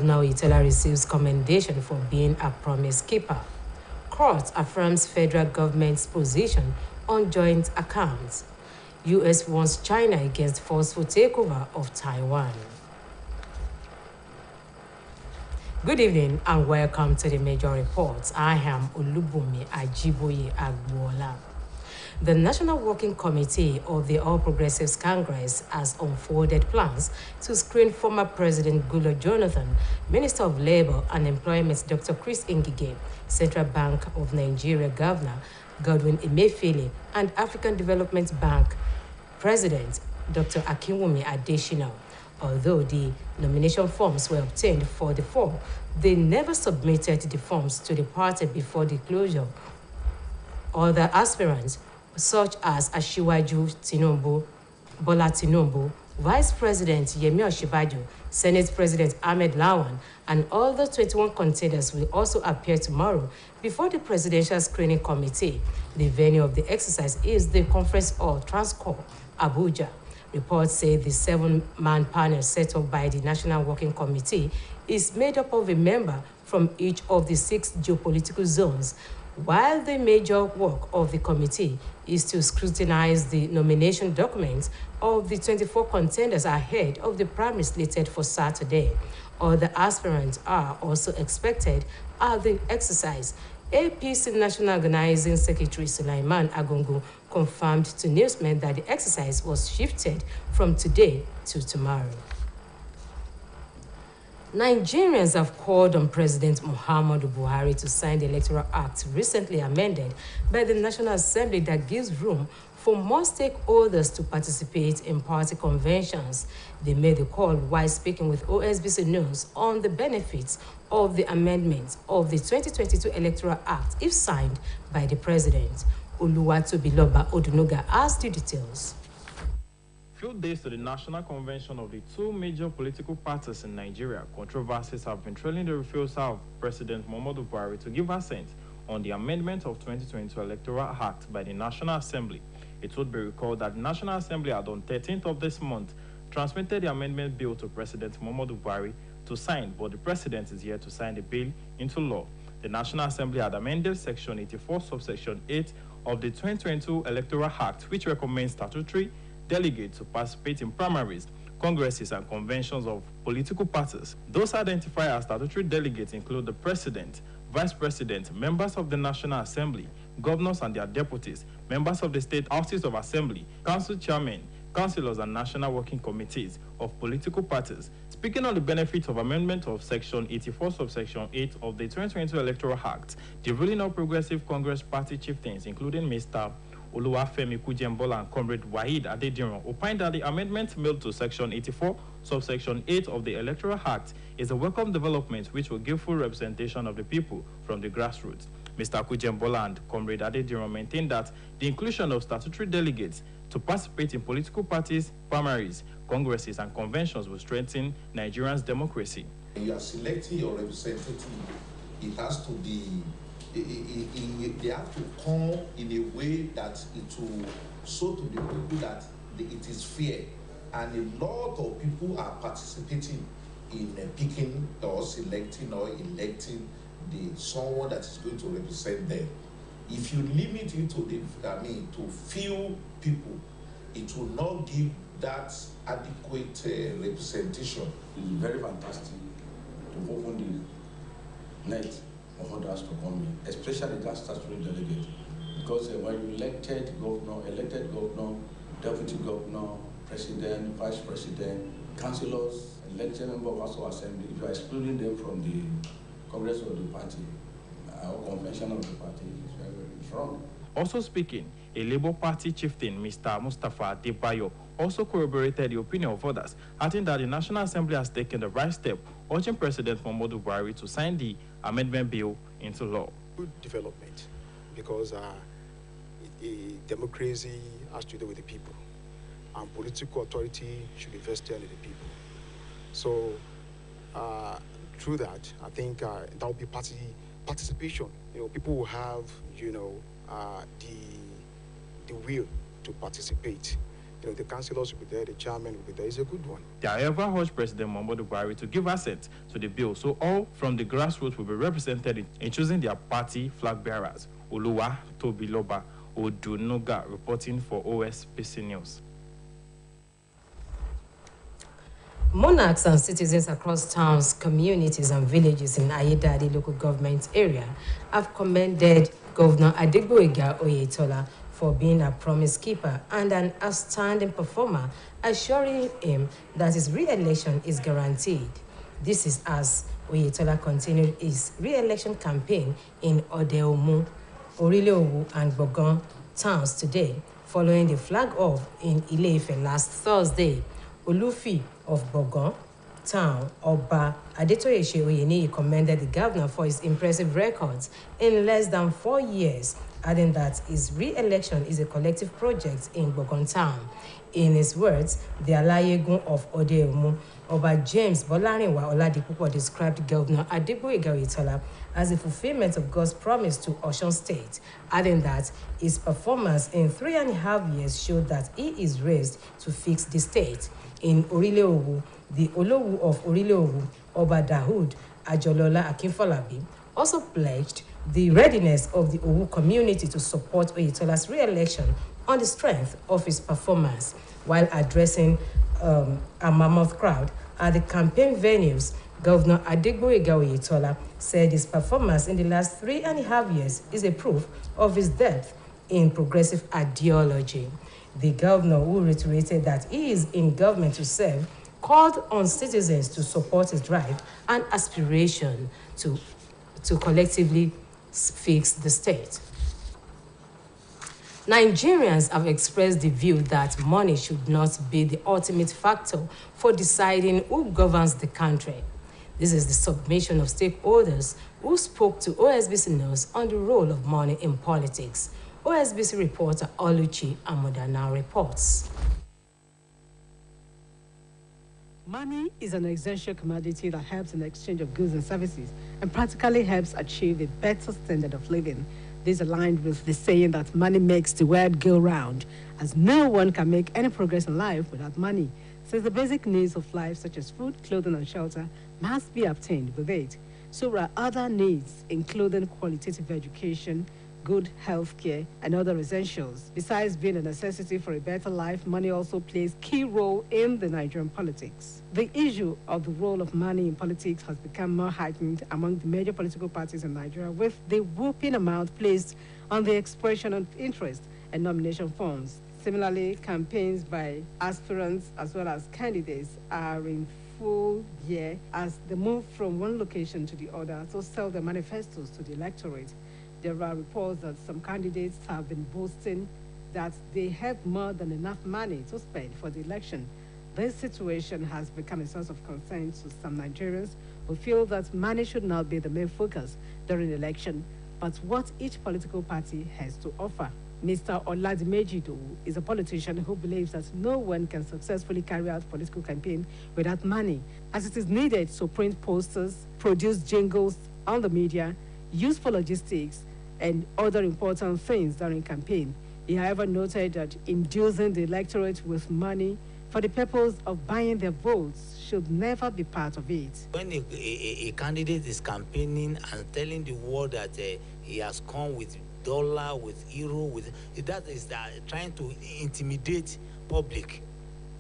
Governor Itola receives commendation for being a promise keeper. Court affirms federal government's position on joint accounts. U.S. warns China against forceful takeover of Taiwan. Good evening and welcome to the major reports. I am Olubumi Ajiboye Agbola. The National Working Committee of the All Progressives Congress has unfolded plans to screen former President Goodluck Jonathan, Minister of Labour and Employment Dr. Chris Ngige, Central Bank of Nigeria Governor Godwin Emefiele, and African Development Bank President Dr. Akinwumi Adesina. Although the nomination forms were obtained for the four, they never submitted the forms to the party before the closure. Other aspirants, such as Asiwaju Tinubu, Bola Tinubu, Vice President Yemi Osinbajo, Senate President Ahmed Lawan, and other 21 contenders will also appear tomorrow before the Presidential Screening Committee. The venue of the exercise is the Conference Hall, Transcorp, Abuja. Reports say the 7-man panel set up by the National Working Committee is made up of a member from each of the 6 geopolitical zones, while the major work of the committee is to scrutinize the nomination documents of the 24 contenders ahead of the primary slated for Saturday. Other aspirants are also expected at the exercise. APC National Organizing Secretary Sulaiman Agongo confirmed to newsmen that the exercise was shifted from today to tomorrow. Nigerians have called on President Muhammadu Buhari to sign the Electoral Act recently amended by the National Assembly that gives room for more stakeholders to participate in party conventions. They made the call while speaking with OSBC News on the benefits of the amendment of the 2022 Electoral Act if signed by the President. Oluwatobiloba Odunuga has the details. Few days to the National Convention of the 2 major political parties in Nigeria, controversies have been trailing the refusal of President Muhammadu Buhari to give assent on the amendment of 2022 Electoral Act by the National Assembly. It would be recalled that the National Assembly had on 13th of this month transmitted the amendment bill to President Muhammadu Buhari to sign, but the President is yet to sign the bill into law. The National Assembly had amended Section 84, subsection 8 of the 2022 Electoral Act, which recommends statutory delegates to participate in primaries, congresses, and conventions of political parties. Those identified as statutory delegates include the President, Vice President, members of the National Assembly, governors and their deputies, members of the state houses of assembly, council chairmen, councillors, and national working committees of political parties. Speaking on the benefits of amendment of Section 84, subsection 8 of the 2022 Electoral Act, the ruling All Progressive Congress party chieftains, including Mr. Oluwafemi Kujembola and Comrade Waheed Adediran, opined that the amendment made to Section 84, subsection 8 of the Electoral Act is a welcome development which will give full representation of the people from the grassroots. Mr. Kujembola and Comrade Adediran maintained that the inclusion of statutory delegates to participate in political parties, primaries, congresses, and conventions will strengthen Nigerians' democracy. You are selecting your representative. It has to be they have to come in a way that it will show to the people that it is fair, and a lot of people are participating in picking or selecting or electing someone that is going to represent them. If you limit it to to few people, it will not give that adequate representation. It's very fantastic to open the net for others to come in, especially that statutory delegate, because when you elected governor, deputy governor, president, vice president, councillors, elected member of House of Assembly, if you are excluding them from the Congress of the party or convention of the party, it's very, very strong. Also speaking, a Labour Party chieftain, Mr. Mustafa Adebayo, also corroborated the opinion of others, adding that the National Assembly has taken the right step, urging President Muhammadu Buhari to sign the amendment bill into law. Good development, because a democracy has to do with the people, and political authority should be vested in the people. So through that, I think that will be participation. People will have the will to participate. The councillors will be there, the chairman will be there. It's a good one. They however urged President Muhammadu Buhari to give assent to the bill, so all from the grassroots will be represented in choosing their party flag bearers. Oluwa Tobiloba Odunuga reporting for OSBC News. Monarchs and citizens across towns, communities, and villages in Ayedade local government area have commended Governor Adegboyega Oyetola for being a promise keeper and an outstanding performer, assuring him that his re-election is guaranteed. This is as Oyetola continued his re-election campaign in Odeomu, Orileowu, and Bogon towns today, following the flag-off in Ile-Ife last Thursday. Olufi of Bogon town, Oba Adetoyeshe Oyeniyi commended the governor for his impressive records in less than 4 years, adding that his re-election is a collective project in Bogon town. In his words, the Alayegun of Odeomu, Oba James Bolarinwa Oladipupo, described Governor Adegboyega Oyetola as a fulfillment of God's promise to Osun State, adding that his performance in 3.5 years showed that he is raised to fix the state. In Orileowu, the Olowu of Orileowu, Oba Dahoud Ajolola Akinfolabi, also pledged the readiness of the Owu community to support Oyetola's re-election on the strength of his performance. While addressing a mammoth crowd at the campaign venues, Governor Adegboyega Oyetola said his performance in the last 3.5 years is a proof of his depth in progressive ideology. The governor, who reiterated that he is in government to serve, called on citizens to support his drive and aspiration to collectively fix the state. Nigerians have expressed the view that money should not be the ultimate factor for deciding who governs the country. This is the submission of stakeholders who spoke to OSBC News on the role of money in politics. OSBC reporter Oluchi Amoda now reports. Money is an essential commodity that helps in the exchange of goods and services and practically helps achieve a better standard of living. This aligned with the saying that money makes the world go round, as no one can make any progress in life without money, since the basic needs of life such as food, clothing, and shelter must be obtained with it. So there are other needs, including qualitative education, good health care, and other essentials. Besides being a necessity for a better life, money also plays a key role in the Nigerian politics. The issue of the role of money in politics has become more heightened among the major political parties in Nigeria, with the whopping amount placed on the expression of interest and nomination forms. Similarly, campaigns by aspirants as well as candidates are in full gear as they move from one location to the other to sell their manifestos to the electorate. There are reports that some candidates have been boasting that they have more than enough money to spend for the election. This situation has become a source of concern to some Nigerians who feel that money should not be the main focus during the election, but what each political party has to offer. Mr. Oladimejido is a politician who believes that no one can successfully carry out political campaign without money, as it is needed to print posters, produce jingles on the media, use for logistics, and other important things during campaign. He, however, noted that inducing the electorate with money for the purpose of buying their votes should never be part of it. When a candidate is campaigning and telling the world that he has come with dollar, with euro, with that is trying to intimidate public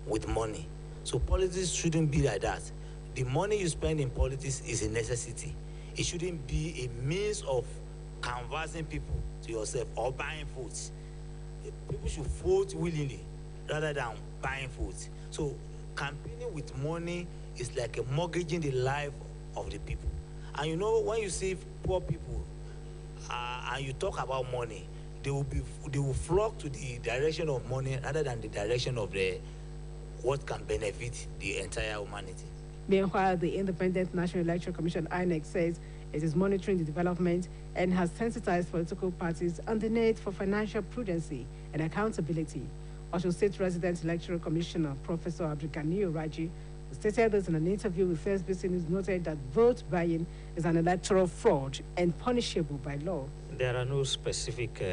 with money. So politics shouldn't be like that. The money you spend in politics is a necessity. It shouldn't be a means of canvassing people to yourself or buying votes. People should vote willingly rather than buying votes. So campaigning with money is like a mortgaging the life of the people. And you know, when you see poor people and you talk about money, they will flock to the direction of money rather than the direction of what can benefit the entire humanity. Meanwhile, the Independent National Electoral Commission, INEC, says it is monitoring the development and has sensitized political parties on the need for financial prudency and accountability. Osun State Resident Electoral Commissioner Professor Abdulganiyu Raji, who stated this in an interview with OSBC News, noted that vote buying is an electoral fraud and punishable by law. There are no specific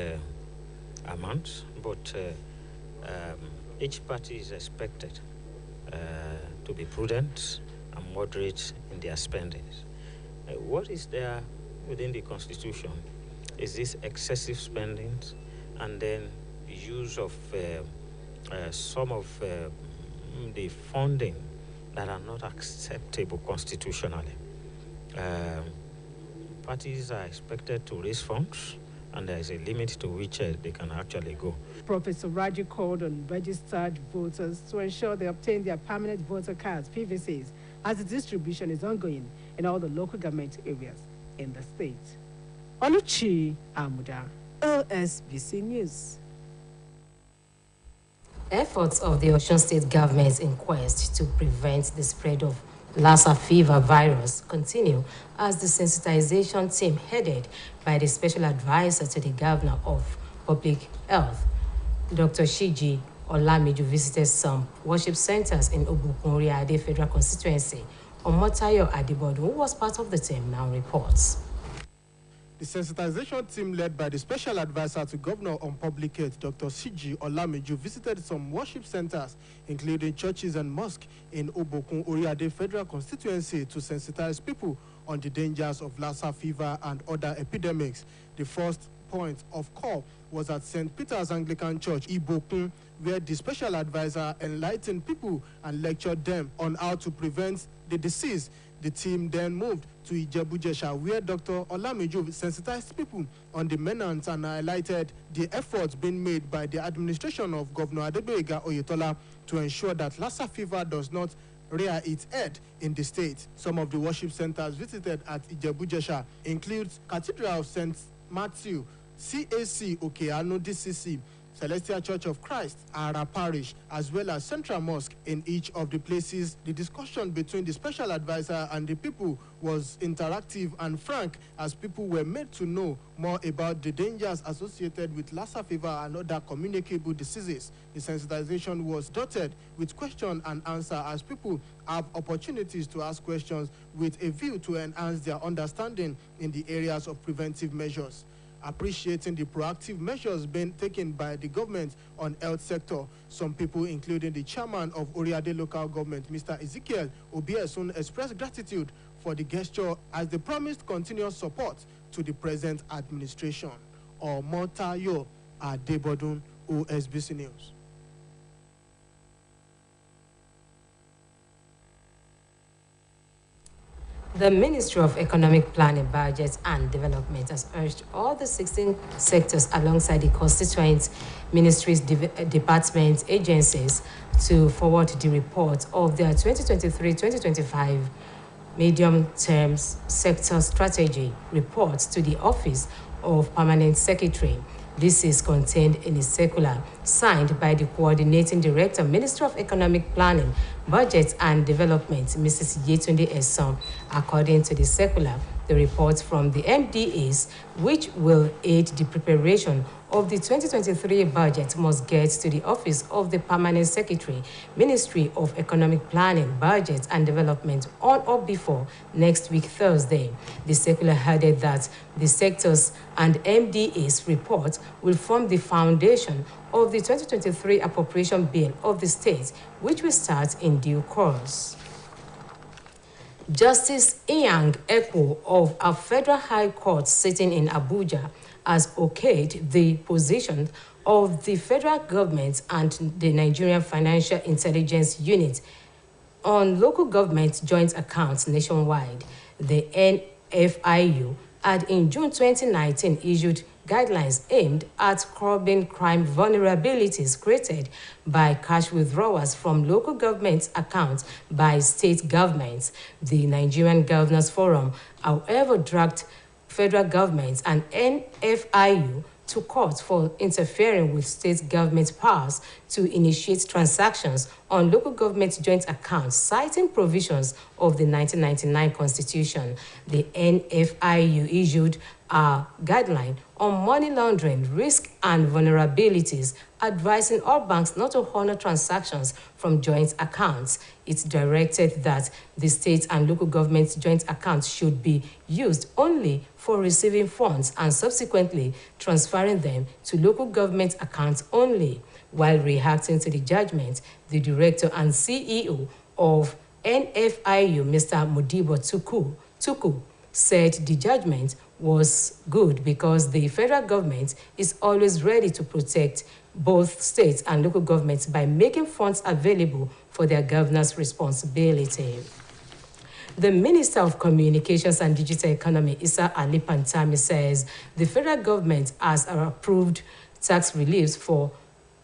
amounts, but Each party is expected to be prudent and moderate in their spendings. What is there within the Constitution is this excessive spending and then the use of some of the funding that are not acceptable constitutionally. Parties are expected to raise funds, and there is a limit to which they can actually go. Professor Raji called on registered voters to ensure they obtain their permanent voter cards, PVCs, as the distribution is ongoing in all the local government areas in the state. Oluchi Amuda, OSBC News. Efforts of the Osun State government in quest to prevent the spread of Lassa fever virus continue as the sensitization team headed by the special advisor to the governor of public health, Dr. Shiji Olamiju, visited some worship centers in Obukun-Oriade Federal Constituency. Omotayo Adibodun, who was part of the team, now reports. The sensitization team led by the Special Advisor to Governor on Public Health, Dr. Shiji Olamiju, visited some worship centers, including churches and mosques in Obokun-Oriade Federal Constituency, to sensitize people on the dangers of Lassa fever and other epidemics. The first point of call was at St. Peter's Anglican Church, Ibokun, where the Special Advisor enlightened people and lectured them on how to prevent the disease. The team then moved to Ijebu-Jesha, where Dr. Olamiju sensitized people on the menace and highlighted the efforts being made by the administration of Governor Adegboyega Oyetola to ensure that Lassa fever does not rear its head in the state. Some of the worship centers visited at Ijebu-Jesha includes Cathedral of St. Matthew, CAC Okeano DCC, Celestial Church of Christ, Ara Parish, as well as Central Mosque. In each of the places, the discussion between the special advisor and the people was interactive and frank, as people were made to know more about the dangers associated with Lassa fever and other communicable diseases. The sensitization was dotted with question and answer, as people have opportunities to ask questions with a view to enhance their understanding in the areas of preventive measures. Appreciating the proactive measures being taken by the government on health sector, some people, including the chairman of Oriade local government, Mr. Ezekiel Obiesun, expressed gratitude for the gesture as they promised continuous support to the present administration. Omotayo Adebodun, OSBC News. The Ministry of Economic Planning, Budget and Development has urged all the 16 sectors alongside the constituent ministries, departments, agencies to forward the report of their 2023-2025 medium-term sector strategy report to the Office of Permanent Secretary. This is contained in a circular signed by the Coordinating Director, Ministry of Economic Planning, Budget and Development, Mrs. Yetunde Eson. According to the circular, the reports from the MDAs, which will aid the preparation of the 2023 budget, must get to the Office of the Permanent Secretary, Ministry of Economic Planning, Budget and Development on or before next week, Thursday. The circular added that the sectors and MDAs report will form the foundation of the 2023 appropriation bill of the state, which will start in due course. Justice Inyang Ekwo of a Federal High Court sitting in Abuja has okayed the position of the federal government and the Nigerian Financial Intelligence Unit on local government joint accounts nationwide. The NFIU had in June 2019 issued guidelines aimed at curbing crime vulnerabilities created by cash withdrawals from local government accounts by state governments. The Nigerian Governors Forum, however, dragged federal governments and NFIU to court for interfering with state government powers to initiate transactions on local government joint accounts, citing provisions of the 1999 Constitution. The NFIU issued a guideline on money laundering, risk, and vulnerabilities, advising all banks not to honor transactions from joint accounts. It directed that the state and local government joint accounts should be used only for receiving funds and subsequently transferring them to local government accounts only. While reacting to the judgment, the director and CEO of NFIU, Mr. Modibo Tuku, said the judgment was good because the federal government is always ready to protect both states and local governments by making funds available for their governance responsibility. The Minister of Communications and Digital Economy, Issa Ali Pantami, says the federal government has approved tax reliefs for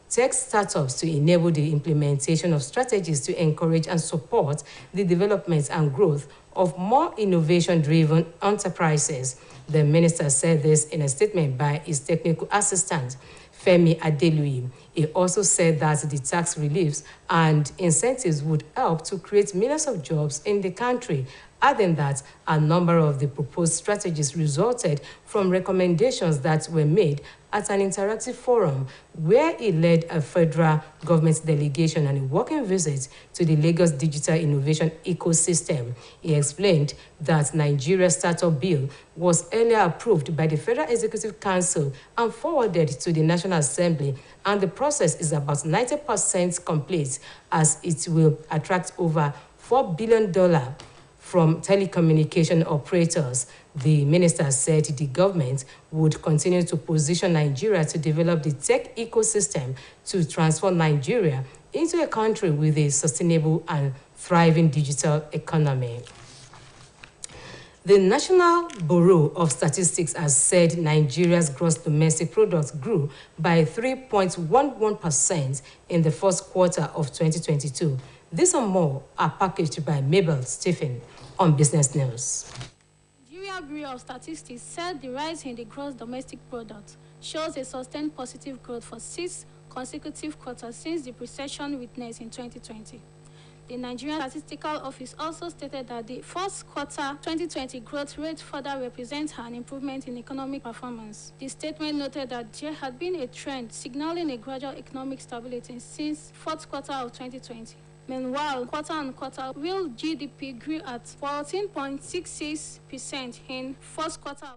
tech startups to enable the implementation of strategies to encourage and support the development and growth of more innovation-driven enterprises. The minister said this in a statement by his technical assistant, Femi Adeluyi. He also said that the tax reliefs and incentives would help to create millions of jobs in the country, adding that a number of the proposed strategies resulted from recommendations that were made at an interactive forum where he led a federal government delegation and a working visit to the Lagos digital innovation ecosystem. He explained that Nigeria's startup bill was earlier approved by the Federal Executive Council and forwarded to the National Assembly, and the process is about 90% complete, as it will attract over $4 billion from telecommunication operators. The minister said the government would continue to position Nigeria to develop the tech ecosystem to transform Nigeria into a country with a sustainable and thriving digital economy. The National Bureau of Statistics has said Nigeria's gross domestic product grew by 3.11% in the first quarter of 2022. This and more are packaged by Mabel Stephen on Business News. Nigeria Bureau of Statistics said the rise in the gross domestic product shows a sustained positive growth for 6 consecutive quarters since the recession witnessed in 2020. The Nigerian Statistical Office also stated that the first quarter 2020 growth rate further represents an improvement in economic performance. The statement noted that there had been a trend signaling a gradual economic stability since fourth quarter of 2020. Meanwhile, quarter-on-quarter, real GDP grew at 14.66% in first quarter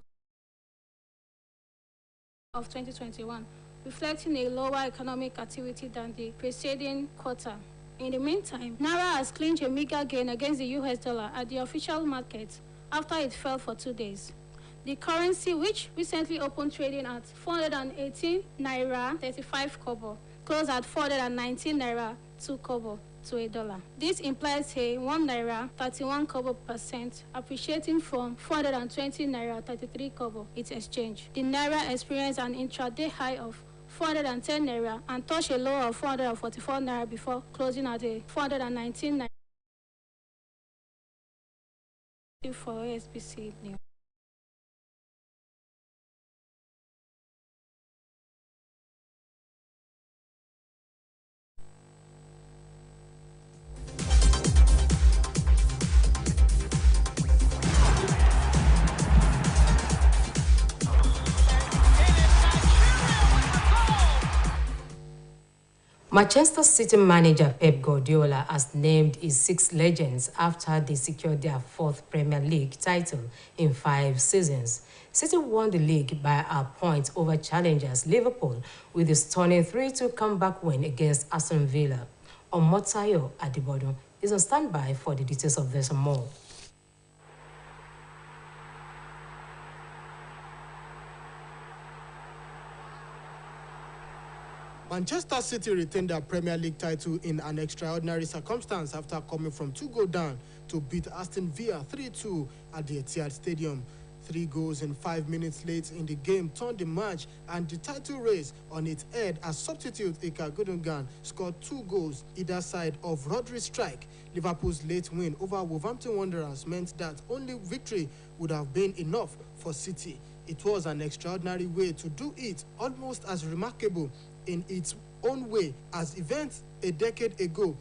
of 2021, reflecting a lower economic activity than the preceding quarter. In the meantime, Naira has clinched a meager gain against the US dollar at the official market after it fell for 2 days. The currency, which recently opened trading at 418 Naira 35 kobo, closed at 419 Naira 2 kobo to a dollar. This implies a 1 Naira 31 kobo percent, appreciating from 420 Naira 33 kobo its exchange. The Naira experienced an intraday high of 410 Naira and touched a low of 444 Naira before closing at a 419 Naira for OSBC news. Manchester City manager Pep Guardiola has named his 6 legends after they secured their 4th Premier League title in 5 seasons. City won the league by a point over challengers Liverpool with a stunning 3-2 comeback win against Aston Villa. Omotayo Adibodun is on standby for the details of this and more. Manchester City retained their Premier League title in an extraordinary circumstance after coming from 2-goal down to beat Aston Villa 3-2 at the Etihad Stadium. 3 goals in 5 minutes late in the game turned the match and the title race on its head as substitute Ilkay Gundogan scored 2 goals either side of Rodri's strike. Liverpool's late win over Wolverhampton Wanderers meant that only victory would have been enough for City. It was an extraordinary way to do it, almost as remarkable in its own way as events a decade ago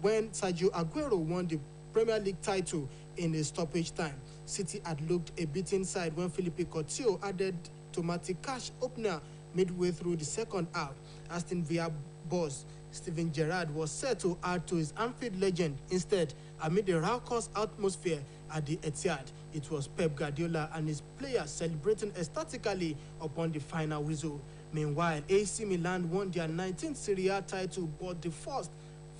when Sergio Aguero won the Premier League title in a stoppage time. City had looked a bit inside when Philippe Coutinho added Tomati Cash opener midway through the second half. Aston Villa boss Steven Gerrard was set to add to his Anfield legend. Instead, amid a raucous atmosphere at the Etihad, it was Pep Guardiola and his players celebrating ecstatically upon the final whistle. Meanwhile, AC Milan won their 19th Serie A title, but the first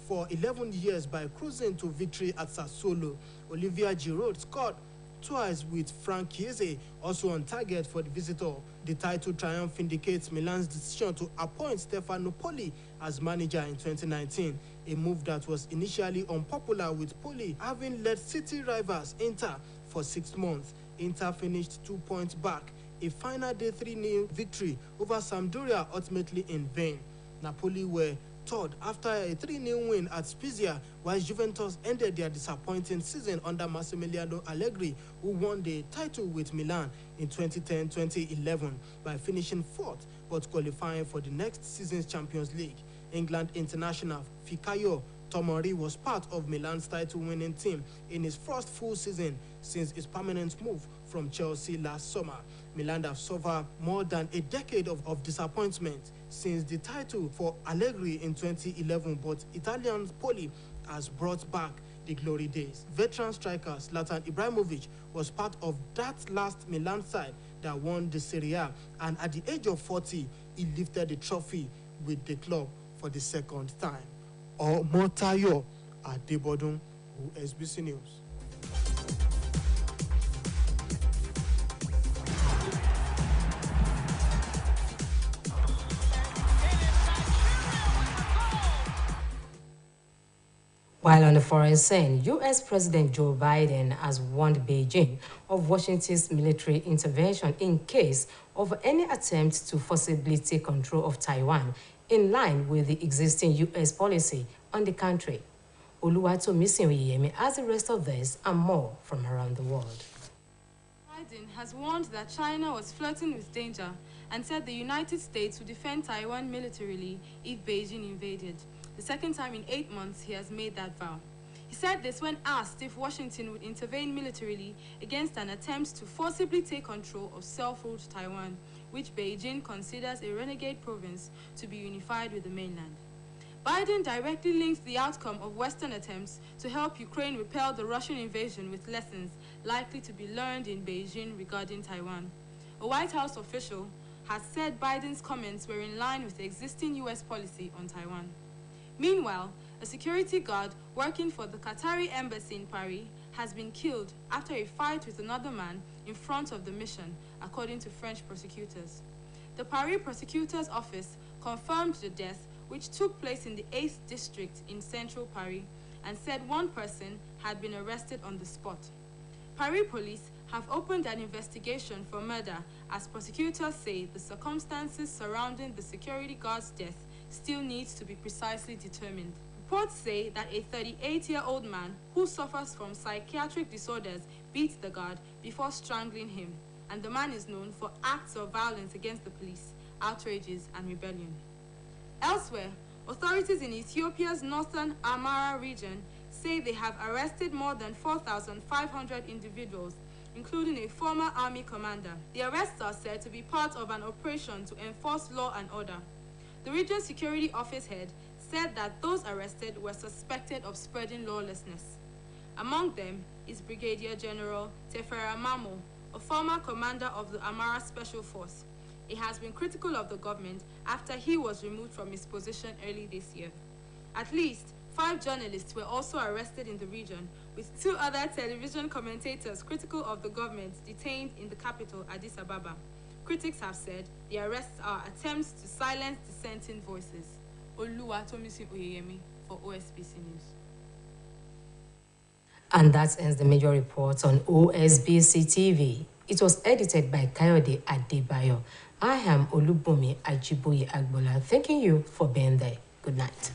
for 11 years by cruising to victory at Sassuolo. Olivier Giroud scored twice with Frank Chiesa also on target for the visitor. The title triumph indicates Milan's decision to appoint Stefano Poli as manager in 2019, a move that was initially unpopular with Poli having led City rivals Inter for 6 months. Inter finished 2 points back, a final day 3-0 victory over Sampdoria ultimately in vain. Napoli were third after a 3-0 win at Spezia, while Juventus ended their disappointing season under Massimiliano Allegri, who won the title with Milan in 2010-2011 by finishing fourth but qualifying for the next season's Champions League. England international Fikayo Tomori was part of Milan's title-winning team in his first full season since his permanent move from Chelsea last summer. Milan have suffered more than a decade of disappointment since the title for Allegri in 2011, but Italian Poli has brought back the glory days. Veteran striker Zlatan Ibrahimovic was part of that last Milan side that won the Serie A, and at the age of 40, he lifted the trophy with the club for the second time. Motayo Adebodun, OSBC News. While on the foreign scene, U.S. President Joe Biden has warned Beijing of Washington's military intervention in case of any attempt to forcibly take control of Taiwan, in line with the existing U.S. policy on the country. Oluwatomisin Oyeyemi has the rest of this and more from around the world. Biden has warned that China was flirting with danger and said the United States would defend Taiwan militarily if Beijing invaded. The second time in 8 months he has made that vow. He said this when asked if Washington would intervene militarily against an attempt to forcibly take control of self-ruled Taiwan, which Beijing considers a renegade province to be unified with the mainland. Biden directly linked the outcome of Western attempts to help Ukraine repel the Russian invasion with lessons likely to be learned in Beijing regarding Taiwan. A White House official has said Biden's comments were in line with the existing U.S. policy on Taiwan. Meanwhile, a security guard working for the Qatari embassy in Paris has been killed after a fight with another man in front of the mission, according to French prosecutors. The Paris prosecutor's office confirmed the death, which took place in the 8th district in central Paris, and said one person had been arrested on the spot. Paris police have opened an investigation for murder, as prosecutors say the circumstances surrounding the security guard's death still needs to be precisely determined. Reports say that a 38-year-old man who suffers from psychiatric disorders beat the guard before strangling him, and the man is known for acts of violence against the police, outrages, and rebellion. Elsewhere, authorities in Ethiopia's northern Amhara region say they have arrested more than 4,500 individuals, including a former army commander. The arrests are said to be part of an operation to enforce law and order. The region's security office head said that those arrested were suspected of spreading lawlessness. Among them is Brigadier General Tefera Mamo, a former commander of the Amhara Special Force. He has been critical of the government after he was removed from his position early this year. At least 5 journalists were also arrested in the region, with 2 other television commentators critical of the government detained in the capital, Addis Ababa. Critics have said the arrests are attempts to silence dissenting voices. Oluwatomisin Oyeyemi for OSBC News. And that ends the major reports on OSBC TV. It was edited by Kayode Adebayo. I am Olubunmi Ajiboye Agbola, thanking you for being there. Good night.